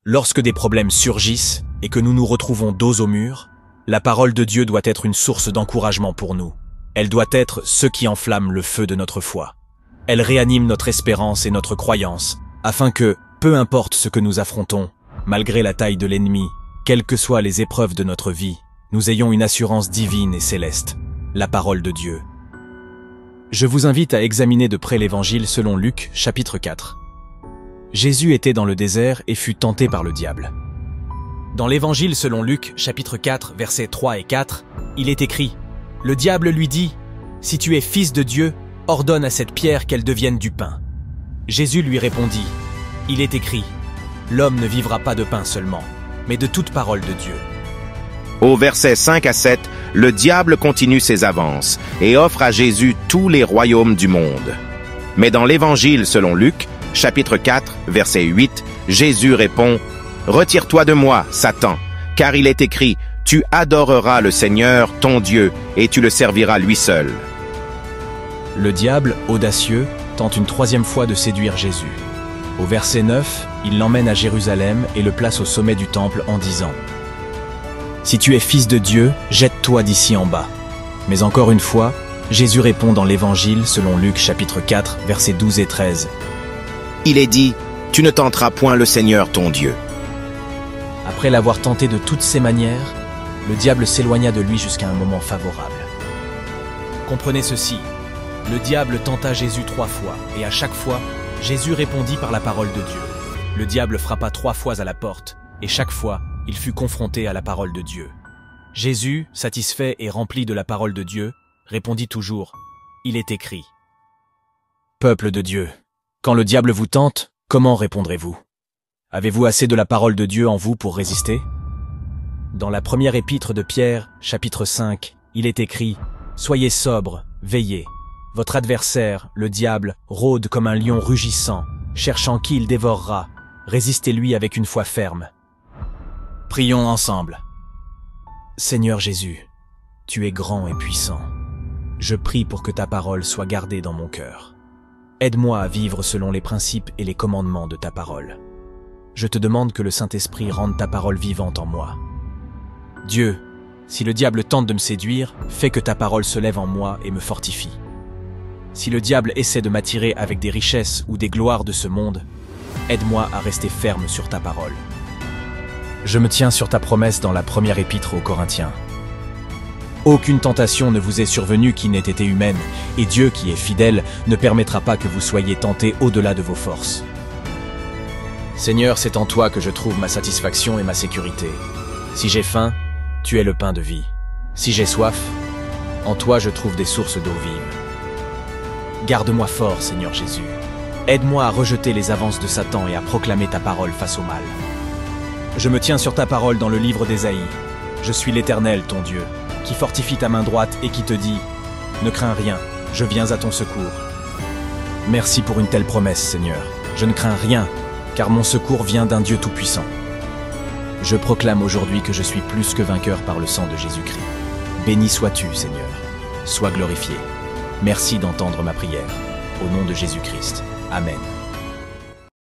Lorsque des problèmes surgissent et que nous nous retrouvons dos au mur, la parole de Dieu doit être une source d'encouragement pour nous. Elle doit être ce qui enflamme le feu de notre foi. Elle réanime notre espérance et notre croyance, afin que, peu importe ce que nous affrontons, malgré la taille de l'ennemi, quelles que soient les épreuves de notre vie, nous ayons une assurance divine et céleste, la parole de Dieu. Je vous invite à examiner de près l'Évangile selon Luc, chapitre 4. Jésus était dans le désert et fut tenté par le diable. Dans l'Évangile selon Luc, chapitre 4, versets 3 et 4, il est écrit « Le diable lui dit, « Si tu es fils de Dieu, ordonne à cette pierre qu'elle devienne du pain. » Jésus lui répondit « Il est écrit, « L'homme ne vivra pas de pain seulement, mais de toute parole de Dieu. » Au verset 5 à 7, le diable continue ses avances et offre à Jésus tous les royaumes du monde. Mais dans l'Évangile selon Luc, chapitre 4, verset 8, Jésus répond « Retire-toi de moi, Satan, car il est écrit « Tu adoreras le Seigneur, ton Dieu, et tu le serviras lui seul. » Le diable, audacieux, tente une troisième fois de séduire Jésus. Au verset 9, il l'emmène à Jérusalem et le place au sommet du temple en disant « Si tu es fils de Dieu, jette-toi d'ici en bas. » Mais encore une fois, Jésus répond dans l'Évangile selon Luc chapitre 4, versets 12 et 13. Il est dit « Tu ne tenteras point le Seigneur ton Dieu. » Après l'avoir tenté de toutes ses manières, le diable s'éloigna de lui jusqu'à un moment favorable. Comprenez ceci, le diable tenta Jésus 3 fois, et à chaque fois, Jésus répondit par la parole de Dieu. Le diable frappa 3 fois à la porte, et chaque fois, il fut confronté à la parole de Dieu. Jésus, satisfait et rempli de la parole de Dieu, répondit toujours « Il est écrit ». Peuple de Dieu, quand le diable vous tente, comment répondrez-vous? Avez-vous assez de la parole de Dieu en vous pour résister? Dans la première épître de Pierre, chapitre 5, il est écrit « Soyez sobres, veillez. Votre adversaire, le diable, rôde comme un lion rugissant, cherchant qui il dévorera. Résistez-lui avec une foi ferme. » Prions ensemble. Seigneur Jésus, tu es grand et puissant. Je prie pour que ta parole soit gardée dans mon cœur. Aide-moi à vivre selon les principes et les commandements de ta parole. Je te demande que le Saint-Esprit rende ta parole vivante en moi. Dieu, si le diable tente de me séduire, fais que ta parole se lève en moi et me fortifie. Si le diable essaie de m'attirer avec des richesses ou des gloires de ce monde, aide-moi à rester ferme sur ta parole. Je me tiens sur ta promesse dans la première épître aux Corinthiens. Aucune tentation ne vous est survenue qui n'ait été humaine, et Dieu qui est fidèle ne permettra pas que vous soyez tentés au-delà de vos forces. Seigneur, c'est en toi que je trouve ma satisfaction et ma sécurité. Si j'ai faim, tu es le pain de vie. Si j'ai soif, en toi je trouve des sources d'eau vive. Garde-moi fort, Seigneur Jésus. Aide-moi à rejeter les avances de Satan et à proclamer ta parole face au mal. Je me tiens sur ta parole dans le livre d'Ésaïe. Je suis l'Éternel, ton Dieu, qui fortifie ta main droite et qui te dit « Ne crains rien, je viens à ton secours. » Merci pour une telle promesse, Seigneur. Je ne crains rien, car mon secours vient d'un Dieu tout-puissant. Je proclame aujourd'hui que je suis plus que vainqueur par le sang de Jésus-Christ. Béni sois-tu, Seigneur. Sois glorifié. Merci d'entendre ma prière. Au nom de Jésus-Christ. Amen.